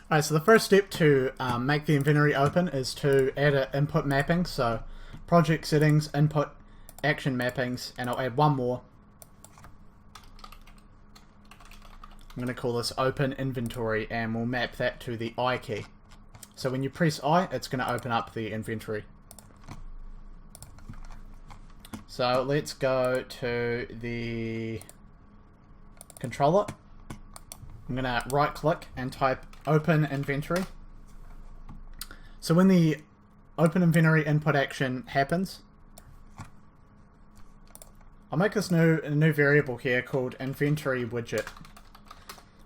Alright, so the first step to make the inventory open is to add an input mapping. So project settings, input, action mappings, and I'll add one more. I'm going to call this open inventory, and we'll map that to the I key. So when you press I, it's going to open up the inventory. So let's go to the controller. I'm going to right click and type open inventory. So when the open inventory input action happens, I'll make this a new variable here called inventory widget.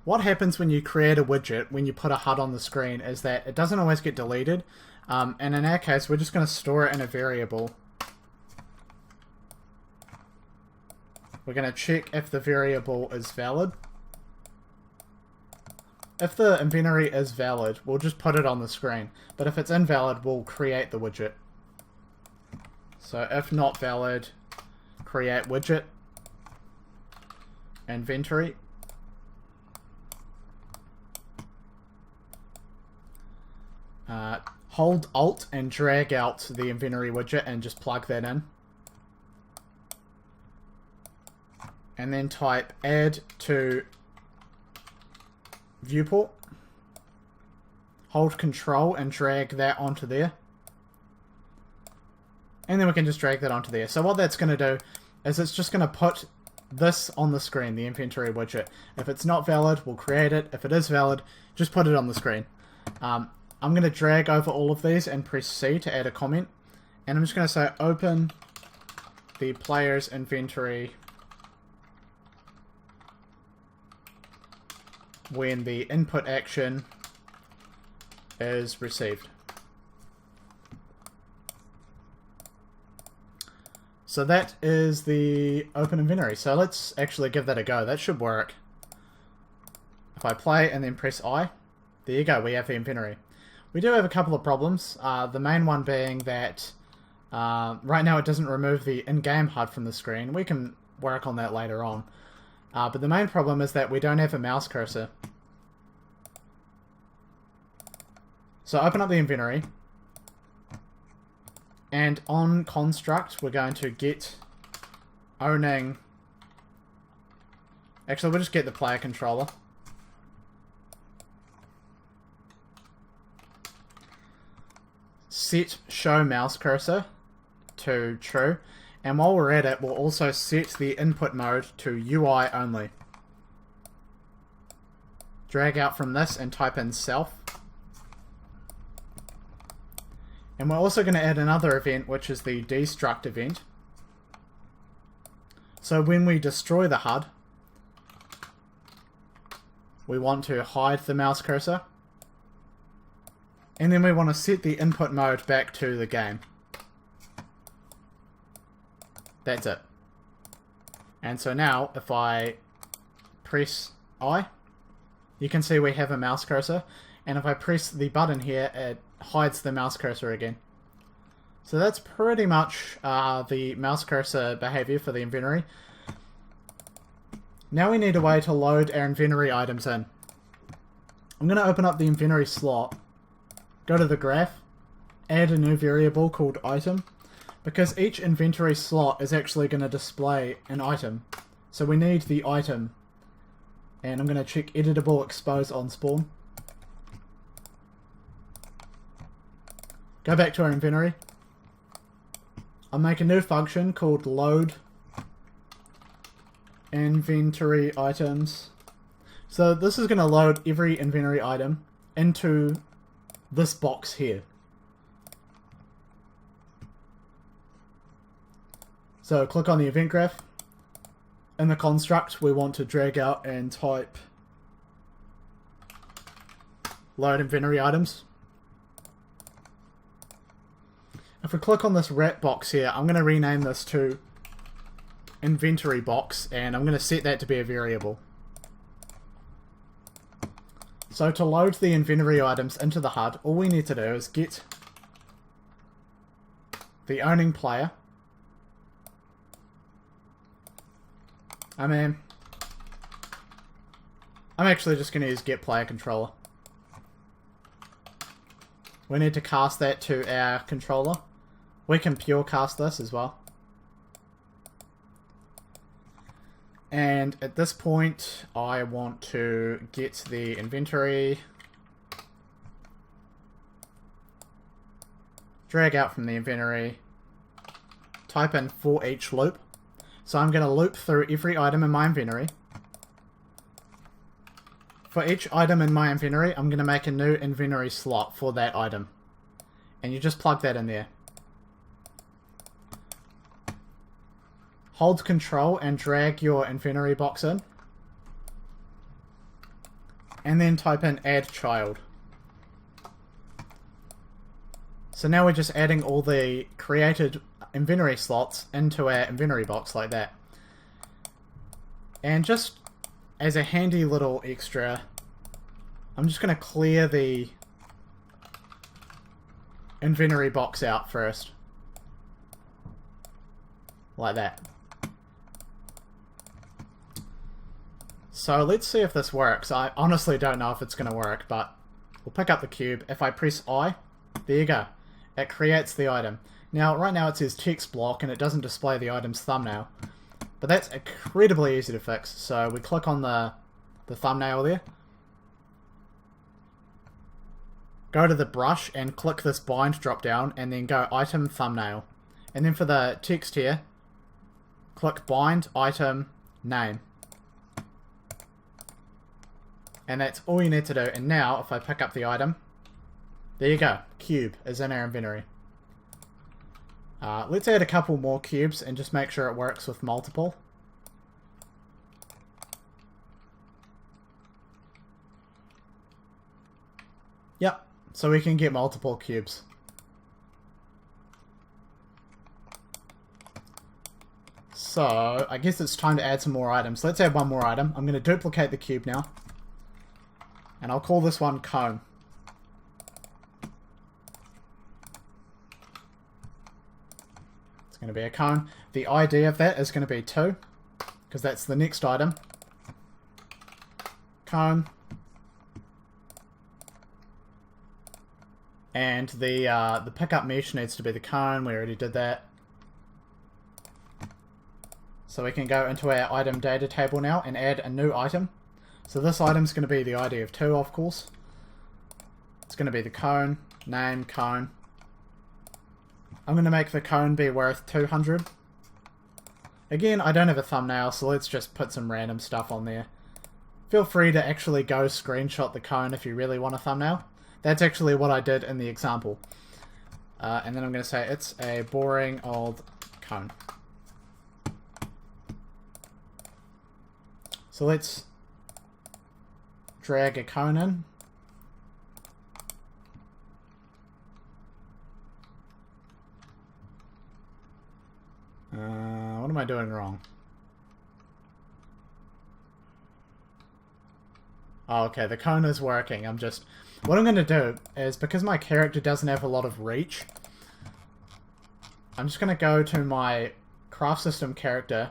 What happens when you create a widget, when you put a HUD on the screen, is that it doesn't always get deleted. And in our case, we're just going to store it in a variable. We're going to check if the variable is valid. If the inventory is valid, we'll just put it on the screen. But if it's invalid, we'll create the widget. So if not valid, create widget, inventory. Hold Alt and drag out the inventory widget and just plug that in. And then type add to viewport. Hold Control and drag that onto there. And then we can just drag that onto there. So what that's going to do is it's just going to put this on the screen, the inventory widget. If it's not valid, we'll create it. If it is valid, just put it on the screen. I'm going to drag over all of these and press C to add a comment. And I'm just going to say open the player's inventory when the input action is received. So that is the open inventory. So let's actually give that a go. That should work. If I play and then press I, there you go, we have the inventory. We do have a couple of problems. The main one being that right now it doesn't remove the in-game HUD from the screen. We can work on that later on. But the main problem is that we don't have a mouse cursor. So open up the inventory. And on construct, we're going to get owning... Actually, we'll just get the player controller. Set show mouse cursor to true. And while we're at it, we'll also set the input mode to UI only. Drag out from this and type in self. And we're also going to add another event, which is the destruct event. So when we destroy the HUD, we want to hide the mouse cursor. And then we want to set the input mode back to the game. That's it. And so now, if I press I, you can see we have a mouse cursor. And if I press the button here, it hides the mouse cursor again. So that's pretty much the mouse cursor behavior for the inventory. Now we need a way to load our inventory items in. I'm going to open up the inventory slot, go to the graph, add a new variable called item, because each inventory slot is actually going to display an item. So we need the item. And I'm going to check editable expose on spawn. Go back to our inventory. I'll make a new function called load inventory items. So this is going to load every inventory item into this box here. So click on the event graph. In the construct, we want to drag out and type load inventory items. If we click on this wrap box here, I'm going to rename this to inventory box, and I'm going to set that to be a variable. So to load the inventory items into the HUD, all we need to do is get the owning player. I'm actually just going to use get player controller. we need to cast that to our controller. We can pure cast this as well. And at this point, I want to get the inventory, drag out from the inventory, type in for each loop. So I'm going to loop through every item in my inventory. For each item in my inventory, I'm going to make a new inventory slot for that item. And you just plug that in there. Hold Control and drag your inventory box in. And then type in add child. So now we're just adding all the created inventory slots into our inventory box like that. And just as a handy little extra, I'm just going to clear the inventory box out first. Like that. So let's see if this works. I honestly don't know if it's going to work, but we'll pick up the cube. If I press I, there you go. It creates the item. Now, right now it says text block and it doesn't display the item's thumbnail. But that's incredibly easy to fix. So we click on the thumbnail there. Go to the brush and click this bind drop down and then go item thumbnail. And then for the text here, click bind item name. And that's all you need to do. And now if I pick up the item, there you go. Cube is in our inventory. Let's add a couple more cubes and just make sure it works with multiple. Yep, so we can get multiple cubes. So, I guess it's time to add some more items. Let's add one more item. I'm going to duplicate the cube now. And I'll call this one cone. Going to be a cone. The ID of that is going to be 2, because that's the next item. Cone. And the pickup mesh needs to be the cone. We already did that. So we can go into our item data table now and add a new item. So this item is going to be the ID of 2, of course. It's going to be the cone, name, cone. I'm going to make the cone be worth 200. Again, I don't have a thumbnail, so let's just put some random stuff on there. Feel free to actually go screenshot the cone if you really want a thumbnail. That's actually what I did in the example. And then I'm going to say it's a boring old cone. So let's drag a cone in. What am I doing wrong? Oh, okay, the cone is working. What I'm going to do is, because my character doesn't have a lot of reach, I'm just going to go to my craft system character,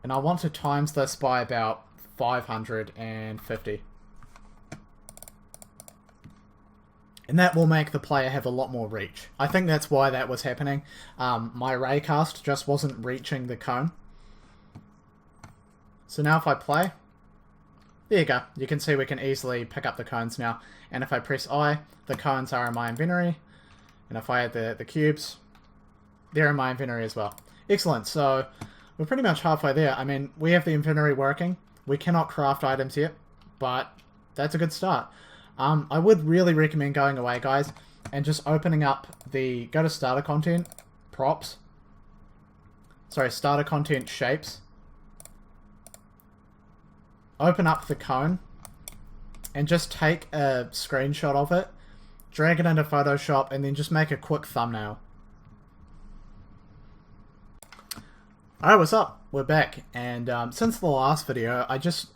and I want to times this by about 550. And that will make the player have a lot more reach. I think that's why that was happening. My raycast just wasn't reaching the cone. So now if I play, there you go. You can see we can easily pick up the cones now. And if I press I, the cones are in my inventory. And if I add the cubes, they're in my inventory as well. Excellent. So we're pretty much halfway there. I mean, we have the inventory working. We cannot craft items yet, but that's a good start. I would really recommend going away, guys, and just opening up go to starter content, props, starter content shapes, open up the cone, and just take a screenshot of it, drag it into Photoshop, and then just make a quick thumbnail. Alright, what's up? We're back, and since the last video,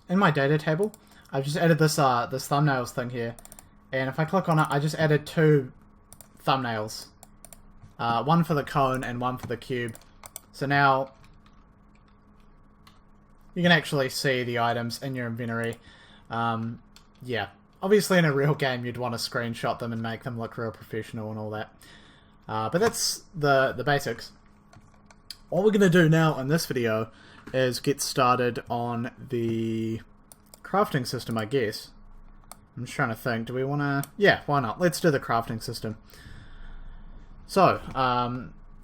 in my data table, I've just added this thumbnails thing here, and if I click on it, I just added 2 thumbnails. One for the cone and one for the cube. So now you can actually see the items in your inventory. Yeah, obviously in a real game you'd want to screenshot them and make them look real professional and all that. But that's the basics. What we're going to do now in this video is get started on the crafting system, I guess. I'm just trying to think, do we want to... Yeah, why not? Let's do the crafting system. So,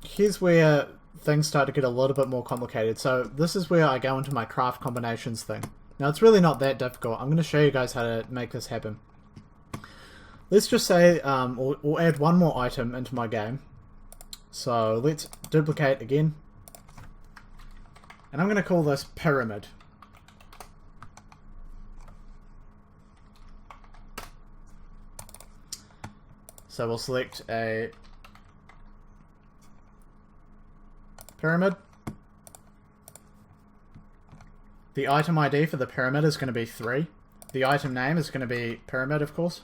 here's where things start to get a little bit more complicated. So this is where I go into my craft combinations thing. Now it's really not that difficult. I'm going to show you guys how to make this happen. Let's just say we'll add one more item into my game. So let's duplicate again. And I'm going to call this pyramid. So we'll select a pyramid. The item ID for the pyramid is going to be 3. The item name is going to be pyramid, of course.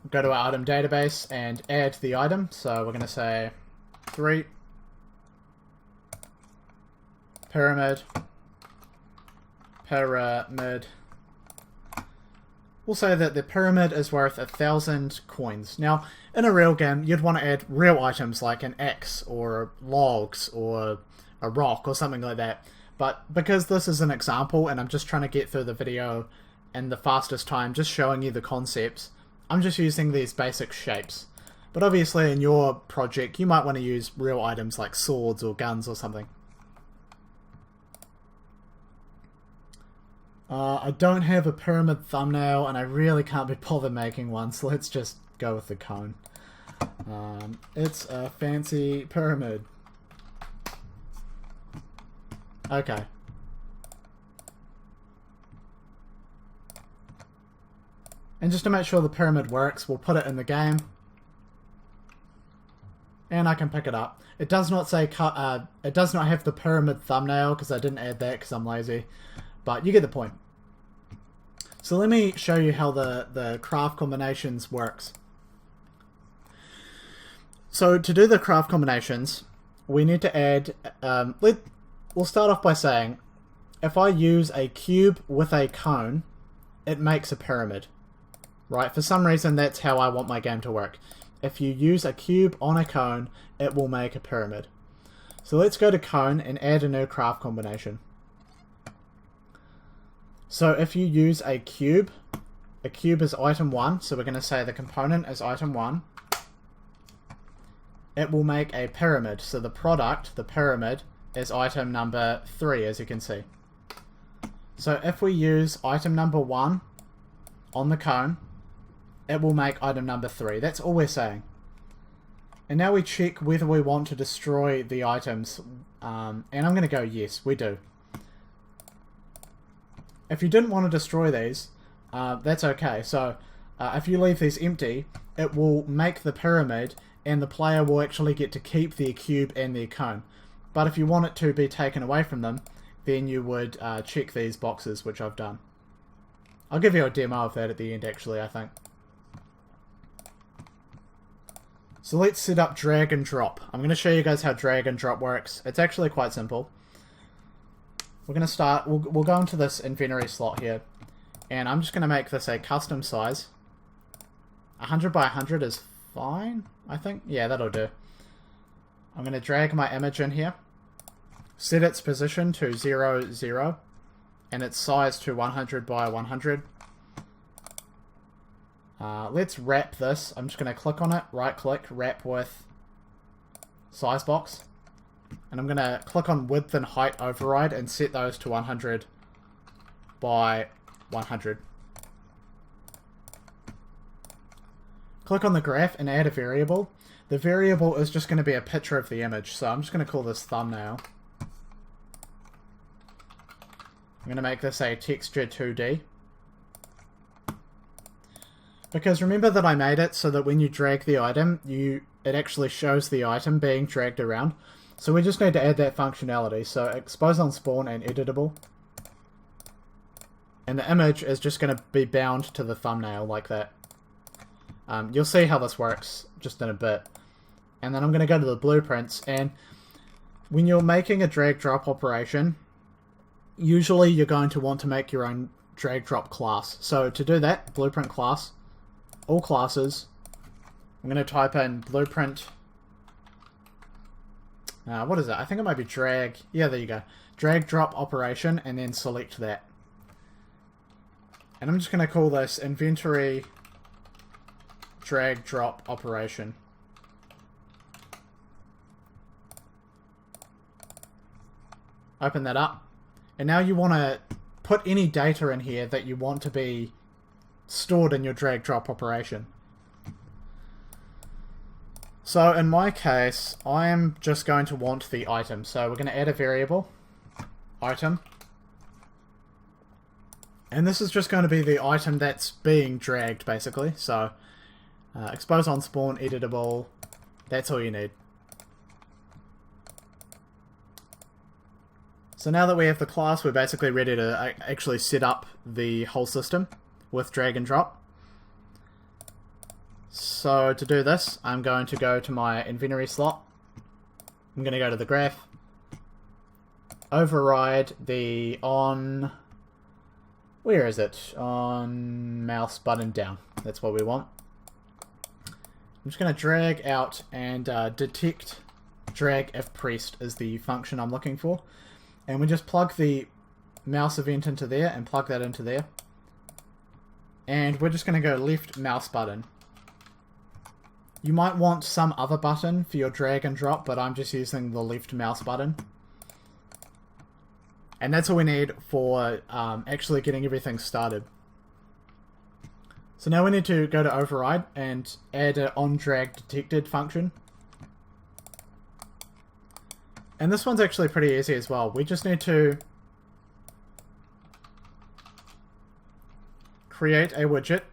Go to our item database and add the item. So we're going to say 3 pyramid. We'll say that the pyramid is worth 1,000 coins. Now, in a real game, you'd want to add real items like an axe or logs or a rock or something like that. But because this is an example and I'm just trying to get through the video in the fastest time, just showing you the concepts, I'm just using these basic shapes. But obviously in your project, you might want to use real items like swords or guns or something. I don't have a pyramid thumbnail and I really can't be bothered making one, so let's just go with the cone. It's a fancy pyramid. Okay. And just to make sure the pyramid works, we'll put it in the game. And I can pick it up. It does not say it does not have the pyramid thumbnail because I didn't add that because I'm lazy. But you get the point. So let me show you how the craft combinations works. So to do the craft combinations, we need to add... we'll start off by saying, if I use a cube with a cone, it makes a pyramid. Right? For some reason, that's how I want my game to work. If you use a cube on a cone, it will make a pyramid. So let's go to cone and add a new craft combination. So if you use a cube is item 1, so we're going to say the component is item 1. It will make a pyramid, so the product, the pyramid, is item number 3, as you can see. So if we use item number 1 on the cone, it will make item number 3. That's all we're saying. And now we check whether we want to destroy the items, and I'm going to go yes, we do. If you didn't want to destroy these, that's okay. So if you leave these empty, it will make the pyramid and the player will actually get to keep their cube and their cone. But if you want it to be taken away from them, then you would check these boxes, which I've done. I'll give you a demo of that at the end, actually, I think. So let's set up drag and drop. I'm going to show you guys how drag and drop works. It's actually quite simple. We're going to start, we'll go into this inventory slot here, and I'm just going to make this a custom size. 100 by 100 is fine, I think. Yeah, that'll do. I'm going to drag my image in here, set its position to 0, 0, and its size to 100 by 100. Let's wrap this. I'm just going to click on it, right click, wrap with size box. And I'm going to click on width and height override and set those to 100 by 100. Click on the graph and add a variable. The variable is just going to be a picture of the image, so I'm just going to call this thumbnail. I'm going to make this a texture 2D. Because remember that I made it so that when you drag the item, it actually shows the item being dragged around. So we just need to add that functionality. So expose on spawn and editable. And the image is just going to be bound to the thumbnail like that. You'll see how this works just in a bit. and then I'm going to go to the blueprints, and when you're making a drag drop operation, usually you're going to want to make your own drag drop class. So to do that, blueprint class, all classes, I'm going to type in blueprint, what is that? I think it might be drag, yeah, there you go, drag drop operation, and then select that. And I'm just going to call this inventory drag drop operation. Open that up. And now you want to put any data in here that you want to be stored in your drag drop operation. So in my case, I am just going to want the item. So we're going to add a variable, item. And this is just going to be the item that's being dragged, basically. So, expose on spawn, editable, that's all you need. So now that we have the class, we're basically ready to actually set up the whole system with drag and drop. So to do this, I'm going to go to my inventory slot. I'm going to go to the graph, override the on... Where is it? On mouse button down. That's what we want. I'm just going to drag out and detect drag if pressed is the function I'm looking for. And we just plug the mouse event into there and plug that into there. And we're just going to go left mouse button. You might want some other button for your drag and drop, but I'm just using the left mouse button. And that's all we need for actually getting everything started. So now we need to go to override and add an onDragDetected function. And this one's actually pretty easy as well. We just need to create a widget.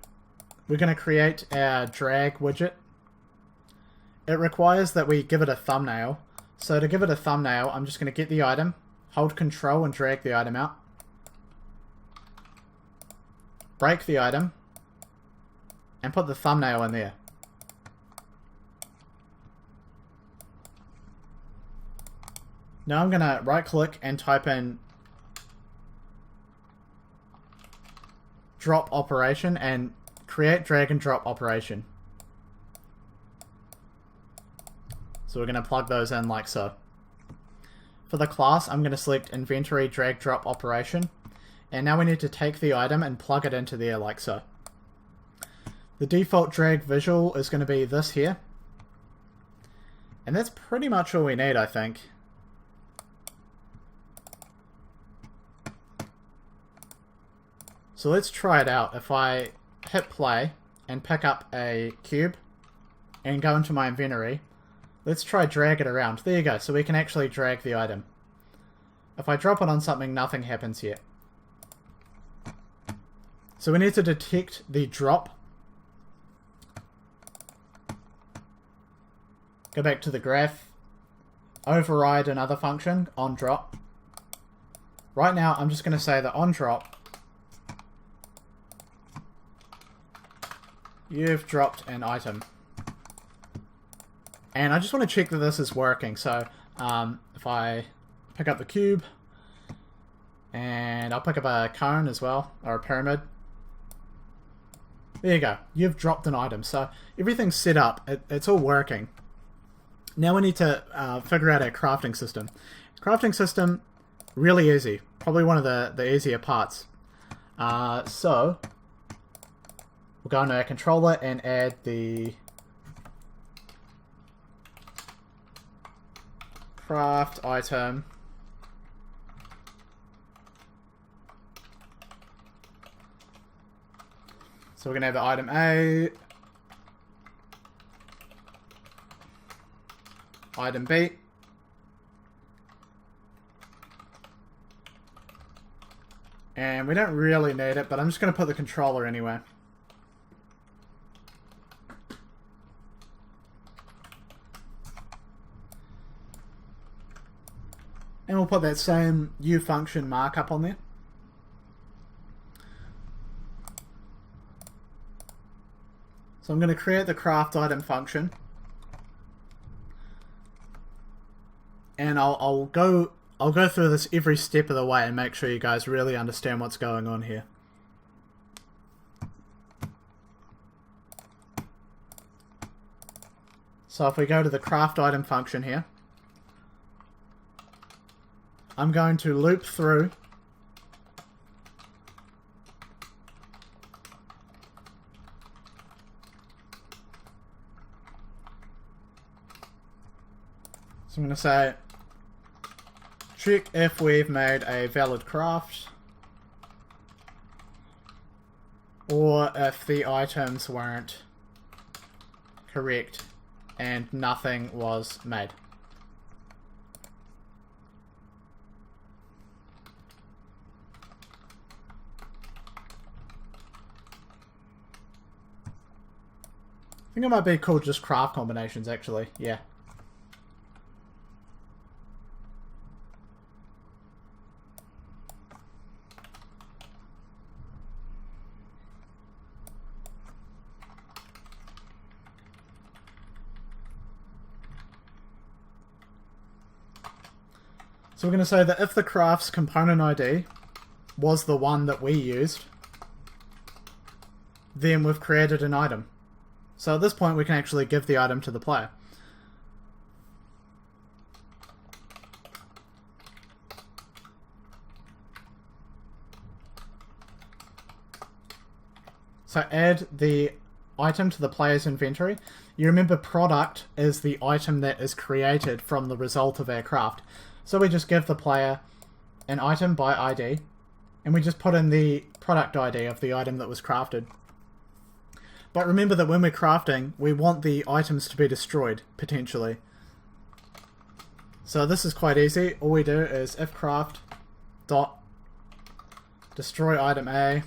We're going to create our drag widget. It requires that we give it a thumbnail. So to give it a thumbnail, I'm just going to get the item, hold control and drag the item out. Break the item. And put the thumbnail in there. Now I'm going to right click and type in drop operation and create drag and drop operation. So we're going to plug those in like so. For the class, I'm going to select inventory drag drop operation. And now we need to take the item and plug it into there like so. The default drag visual is going to be this here. And that's pretty much all we need, I think. So let's try it out. If I hit play and pick up a cube and go into my inventory, let's try drag it around. There you go. So we can actually drag the item. If I drop it on something, nothing happens yet. So we need to detect the drop. Go back to the graph. Override another function, onDrop. Right now, I'm just going to say that onDrop, you've dropped an item. And I just want to check that this is working. So if I pick up the cube, and I'll pick up a cone as well, or a pyramid. There you go. You've dropped an item. So everything's set up. It's all working. Now we need to figure out our crafting system. Crafting system, really easy. Probably one of the easier parts. So we'll go into our controller and add the craft item. So we're going to have the item A, item B, and we don't really need it, but I'm just going to put the controller anyway. And we'll put that same U function markup on there. So I'm going to create the craft item function. and I'll go through this every step of the way and make sure you guys really understand what's going on here. So if we go to the craft item function here, I'm going to loop through so I'm going to say check if we've made a valid craft or if the items weren't correct and nothing was made. I think it might be called just craft combinations actually, yeah. So we're going to say that if the craft's component ID was the one that we used, then we've created an item. So at this point we can actually give the item to the player. So add the item to the player's inventory. You remember product is the item that is created from the result of our craft. So we just give the player an item by ID, and we just put in the product ID of the item that was crafted. But remember that when we're crafting, we want the items to be destroyed, potentially. So this is quite easy. All we do is if craft dot destroy item A,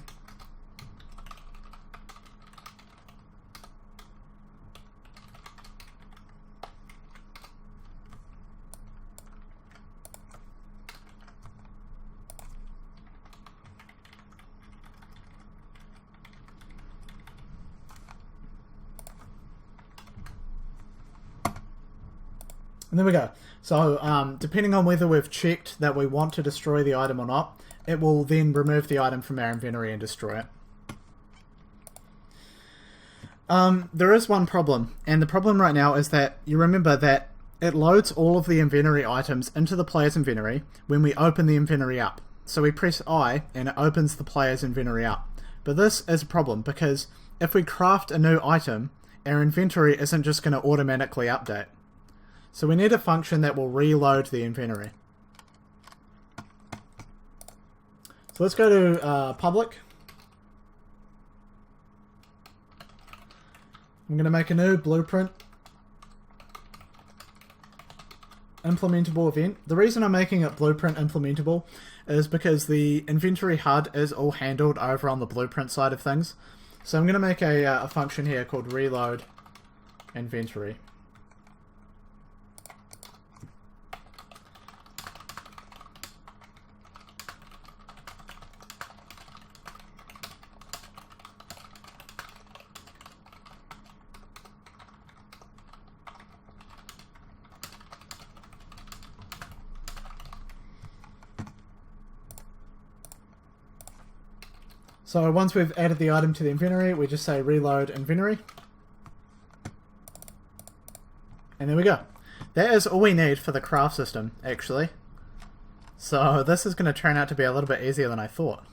and there we go. So depending on whether we've checked that we want to destroy the item or not, it will then remove the item from our inventory and destroy it. There is one problem, and the problem right now is that you remember that it loads all of the inventory items into the player's inventory when we open the inventory up. So we press I and it opens the player's inventory up. But this is a problem because if we craft a new item, our inventory isn't just going to automatically update. So we need a function that will reload the inventory. So let's go to public. I'm going to make a new blueprint implementable event. The reason I'm making it blueprint implementable is because the inventory HUD is all handled over on the blueprint side of things. So I'm going to make a function here called reload inventory. So once we've added the item to the inventory, we just say reload inventory. And there we go. That is all we need for the craft system, actually. So this is going to turn out to be a little bit easier than I thought.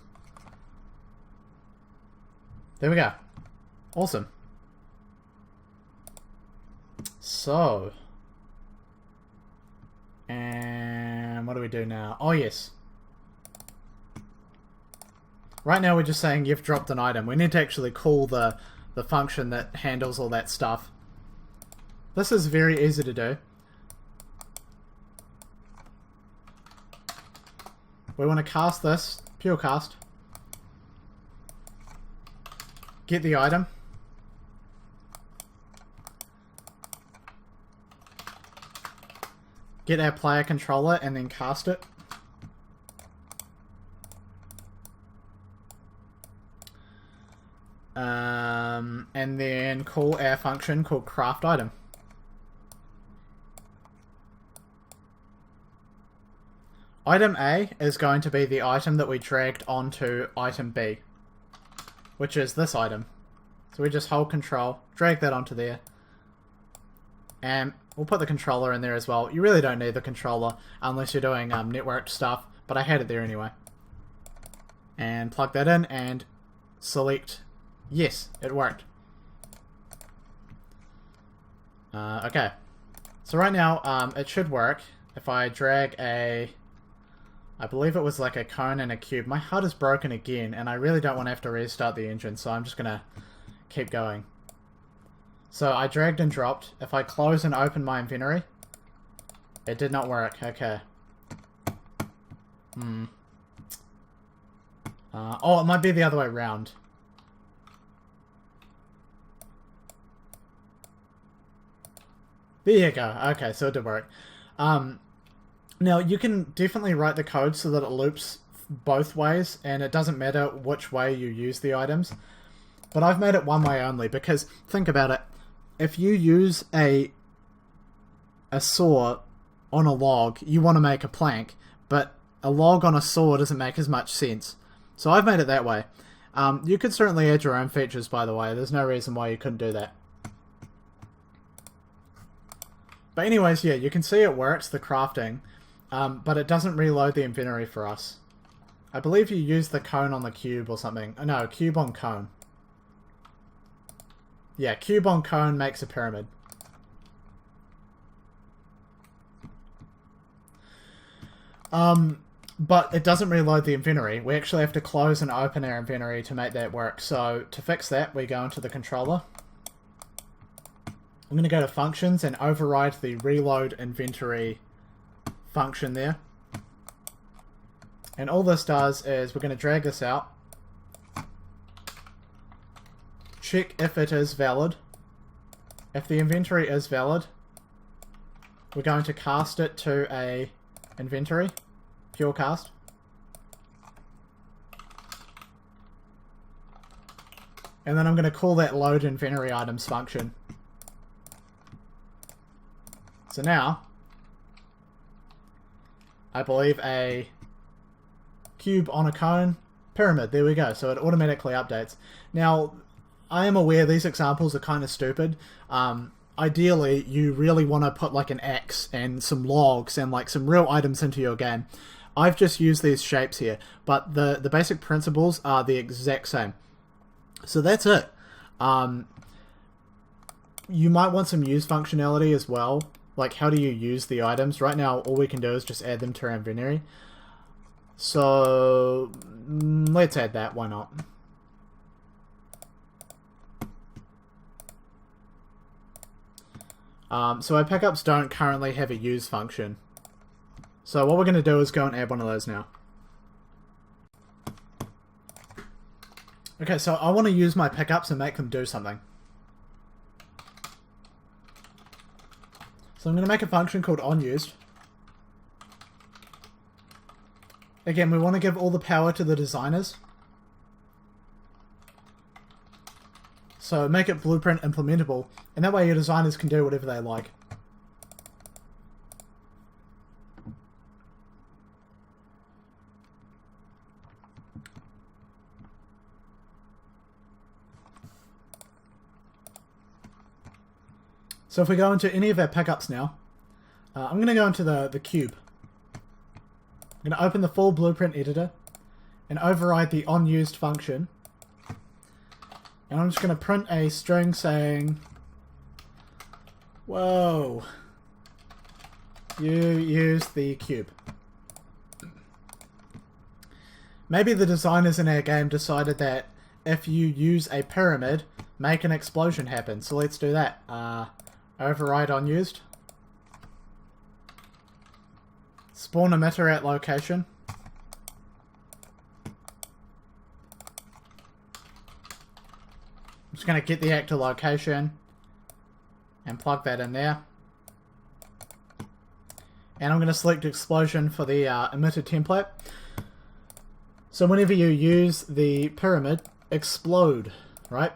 There we go. Awesome. So. And what do we do now? Oh, yes. Right now we're just saying you've dropped an item. We need to actually call the function that handles all that stuff. This is very easy to do. We want to cast this, pure cast. Get the item. Get our player controller and then cast it. And then call our function called craft item. Item A is going to be the item that we dragged onto item B, which is this item. So we just hold control, drag that onto there, and we'll put the controller in there as well. You really don't need the controller unless you're doing networked stuff, but I had it there anyway. And plug that in and select yes, it worked. Okay, so right now it should work if I drag a, I believe it was like a cone and a cube. My HUD is broken again and I really don't want to have to restart the engine, so I'm just gonna keep going. So I dragged and dropped. If I close and open my inventory, it did not work. Okay. Oh, it might be the other way around. There you go. Okay, so it did work. Now, you can definitely write the code so that it loops both ways, and it doesn't matter which way you use the items. But I've made it one way only, because think about it. If you use a saw on a log, you want to make a plank, but a log on a saw doesn't make as much sense. So I've made it that way. You could certainly add your own features, by the way. There's no reason why you couldn't do that. But anyways, yeah, you can see it works, the crafting, but it doesn't reload the inventory for us. I believe you use the cone on the cube or something. No, cube on cone. Yeah, cube on cone makes a pyramid. But it doesn't reload the inventory. We actually have to close and open our inventory to make that work. So to fix that, we go into the controller. I'm going to go to functions and override the reload inventory function there. And all this does is we're going to drag this out. Check if it is valid. If the inventory is valid, we're going to cast it to a inventory, pure cast. And then I'm going to call that load inventory items function. So now, I believe a cube on a cone, pyramid, there we go. So it automatically updates. Now, I am aware these examples are kind of stupid. Ideally, you really want to put like an axe and some logs and like some real items into your game. I've just used these shapes here, but the basic principles are the exact same. So that's it. You might want some use functionality as well. Like, how do you use the items? Right now, all we can do is just add them to our inventory. So, let's add that. Why not? So our pickups don't currently have a use function. So what we're going to do is go and add one of those now. Okay, so I want to use my pickups and make them do something. So I'm going to make a function called onUsed. Again, we want to give all the power to the designers. So make it blueprint implementable, and that way your designers can do whatever they like. So if we go into any of our pickups now, I'm going to go into the cube. I'm going to open the full blueprint editor and override the onUsed function. And I'm just going to print a string saying, whoa, you used the cube. Maybe the designers in our game decided that if you use a pyramid, make an explosion happen. So let's do that. Override onUsed. Spawn emitter at location. I'm just going to get the actor location and plug that in there. And I'm going to select explosion for the emitter template. So whenever you use the pyramid, explode, right?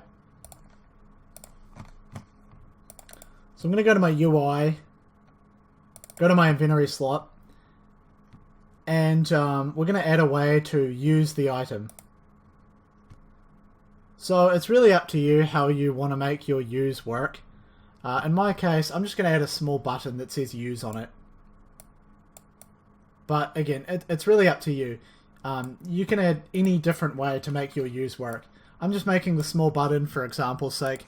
So I'm going to go to my UI, go to my inventory slot, and we're going to add a way to use the item. So it's really up to you how you want to make your use work. In my case, I'm just going to add a small button that says use on it. But again, it's really up to you. You can add any different way to make your use work. I'm just making the small button for example's sake.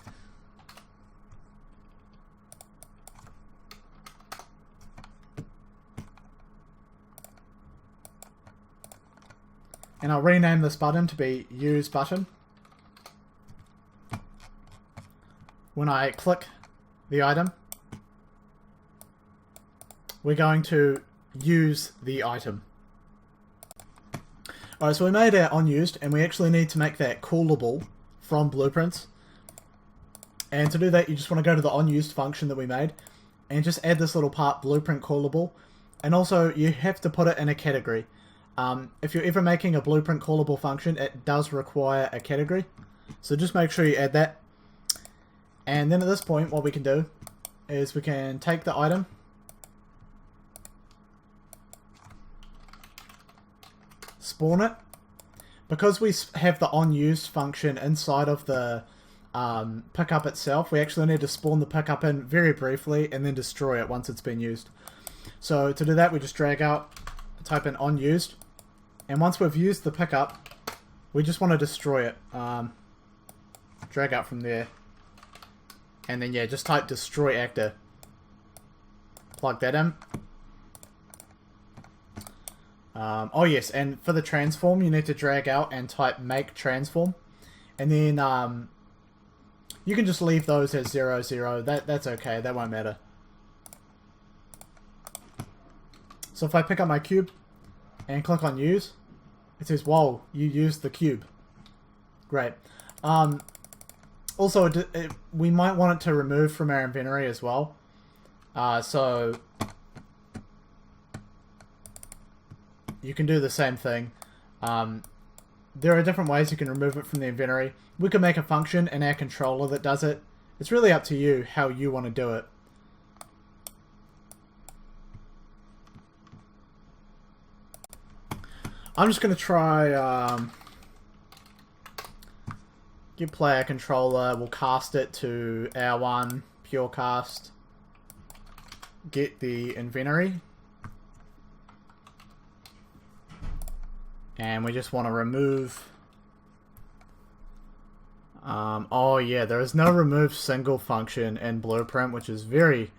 And I'll rename this button to be use button. When I click the item, we're going to use the item. Alright, so we made our unused, and we actually need to make that callable from blueprints. And to do that, you just want to go to the unused function that we made, and just add this little part, blueprint callable. And also, you have to put it in a category. If you're ever making a blueprint callable function, it does require a category. So just make sure you add that. And then at this point, what we can do is we can take the item, spawn it. Because we have the onUsed function inside of the pickup itself, we actually need to spawn the pickup in very briefly and then destroy it once it's been used. So to do that, we just drag out, type in onUsed, and once we've used the pickup, we just want to destroy it. Drag out from there. And then, yeah, just type destroy actor. Plug that in. Oh yes, and for the transform, you need to drag out and type make transform. And then you can just leave those as 0, 0. That's okay, that won't matter. So if I pick up my cube and click on use, it says, whoa, you used the cube. Great. Also, we might want it to remove from our inventory as well. So you can do the same thing. There are different ways you can remove it from the inventory. We could make a function in our controller that does it. It's really up to you how you want to do it. I'm just going to try get player controller, we'll cast it to R1, pure cast, get the inventory, and we just want to remove, oh yeah, there is no remove single function in Blueprint, which is very,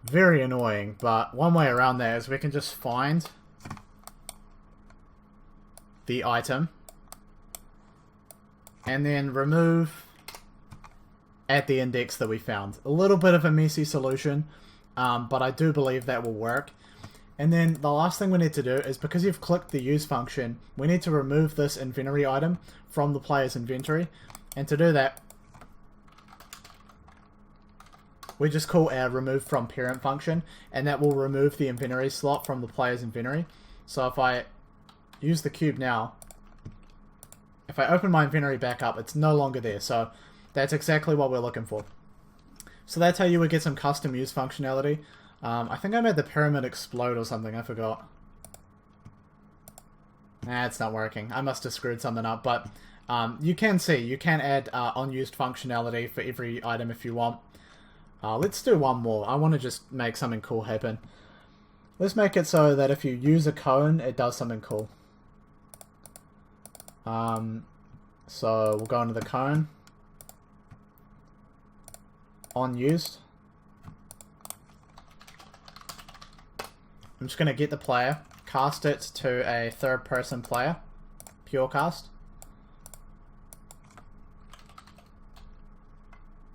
very annoying, but one way around that is we can just find the item, and then remove at the index that we found. A little bit of a messy solution, but I do believe that will work. And then the last thing we need to do is, because you've clicked the use function, we need to remove this inventory item from the player's inventory. And to do that, we just call our remove from parent function, and that will remove the inventory slot from the player's inventory. So if I use the cube now, if I open my inventory back up, it's no longer there. So that's exactly what we're looking for. So that's how you would get some custom use functionality. I think I made the pyramid explode or something, I forgot. Nah, it's not working. I must have screwed something up, but you can see, you can add unused functionality for every item if you want. Let's do one more. I want to just make something cool happen. Let's make it so that if you use a cone, it does something cool. So we'll go into the cone. Unused. I'm just going to get the player, cast it to a third person player, pure cast.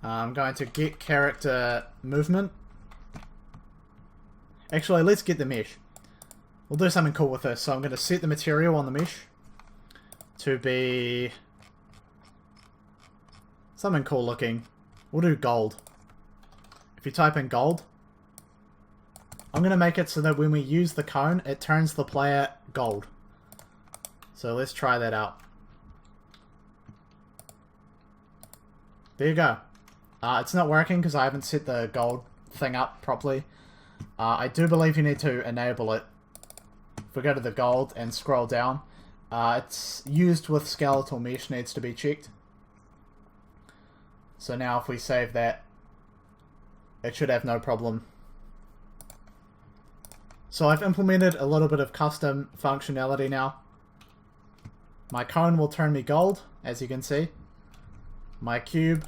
I'm going to get character movement. Actually, let's get the mesh. We'll do something cool with this. So I'm going to set the material on the mesh to be something cool looking. We'll do gold. If you type in gold, I'm going to make it so that when we use the cone, it turns the player gold. So let's try that out. There you go. It's not working because I haven't set the gold thing up properly. I do believe you need to enable it If we go to the gold and scroll down, it's used with skeletal mesh needs to be checked. So now if we save that, it should have no problem. So I've implemented a little bit of custom functionality now. My cone will turn me gold, as you can see. My cube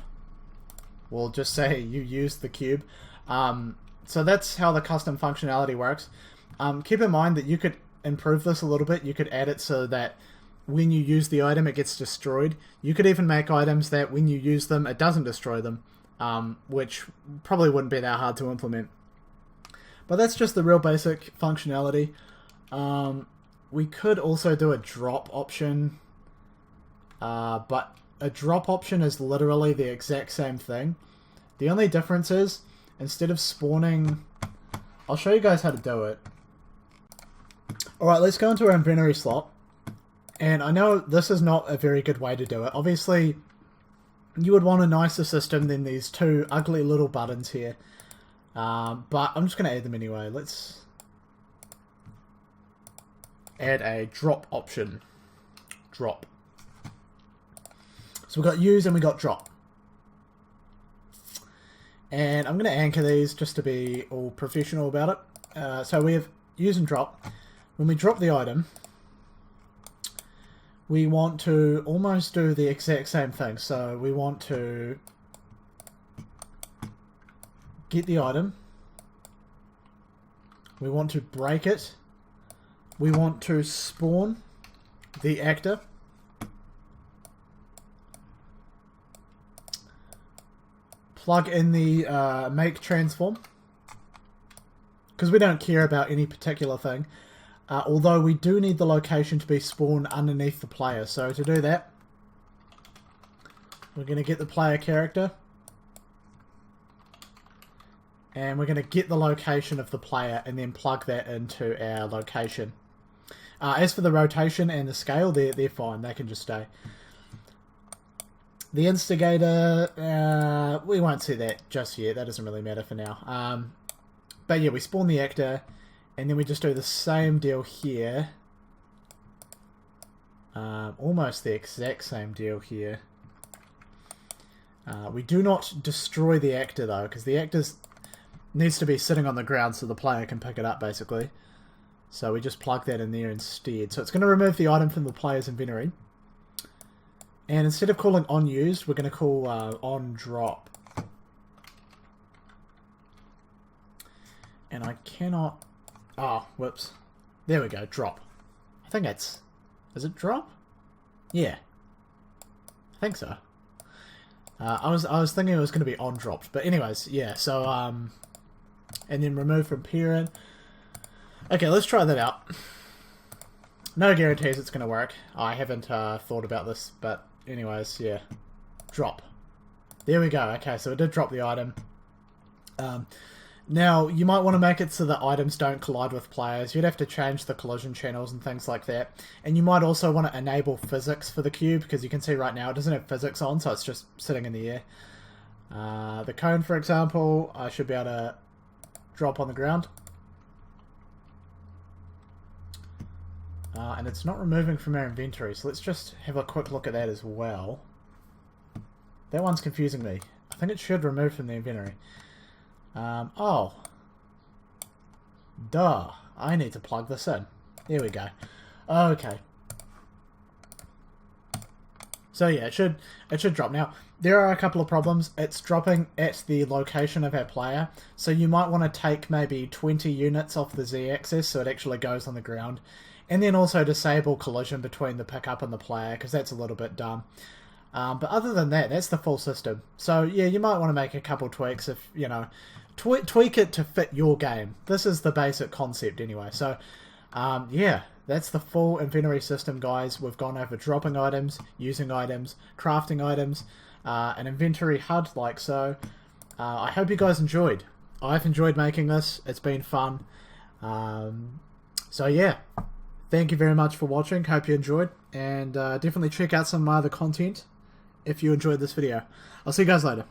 will just say you used the cube. So that's how the custom functionality works. Keep in mind that you could improve this a little bit. You could add it so that when you use the item it gets destroyed. You could even make items that when you use them it doesn't destroy them, which probably wouldn't be that hard to implement. But that's just the real basic functionality. We could also do a drop option, but a drop option is literally the exact same thing. The only difference is, instead of spawning... I'll show you guys how to do it. Alright, let's go into our inventory slot. And I know this is not a very good way to do it. Obviously, you would want a nicer system than these two ugly little buttons here. But I'm just going to add them anyway. Let's add a drop option. Drop. So we've got use and we got drop. And I'm going to anchor these just to be all professional about it. So we have use and drop. When we drop the item, we want to almost do the exact same thing. So we want to get the item. We want to break it. We want to spawn the actor. Plug in the make transform. Because we don't care about any particular thing. Although we do need the location to be spawned underneath the player. So to do that, we're going to get the player character. And we're going to get the location of the player and then plug that into our location. As for the rotation and the scale, they're fine. They can just stay. The instigator, we won't see that just yet. That doesn't really matter for now. But yeah, we spawn the actor. And then we just do the same deal here. Almost the exact same deal here. We do not destroy the actor though, because the actor needs to be sitting on the ground so the player can pick it up basically. So we just plug that in there instead. So it's going to remove the item from the player's inventory. And instead of calling on used, we're going to call on drop. And I cannot... Oh, whoops. There we go, drop. I think that's... Is it drop? Yeah. I think so. I was thinking it was going to be on dropped. But anyways, yeah, so... and then remove from parent. Okay, let's try that out. No guarantees it's going to work. I haven't thought about this, but anyways, yeah. Drop. There we go. Okay, so it did drop the item. Now, you might want to make it so that items don't collide with players. You'd have to change the collision channels and things like that. And you might also want to enable physics for the cube, because you can see right now it doesn't have physics on, so it's just sitting in the air. The cone, for example, I should be able to drop on the ground. And it's not removing from our inventory, so let's just have a quick look at that as well. That one's confusing me. I think it should remove from the inventory. Oh. Duh. I need to plug this in. There we go. Okay. So yeah, it should drop. Now, there are a couple of problems. It's dropping at the location of our player, so you might want to take maybe 20 units off the Z-axis so it actually goes on the ground. And then also disable collision between the pickup and the player, because that's a little bit dumb. But other than that, that's the full system. So yeah, you might want to make a couple tweaks if, you know, tweak it to fit your game. This is the basic concept anyway. So yeah, that's the full inventory system, guys. We've gone over dropping items, using items, crafting items, an inventory HUD like so. I hope you guys enjoyed. I've enjoyed making this. It's been fun. So yeah, thank you very much for watching. Hope you enjoyed. And definitely check out some of my other content if you enjoyed this video. I'll see you guys later.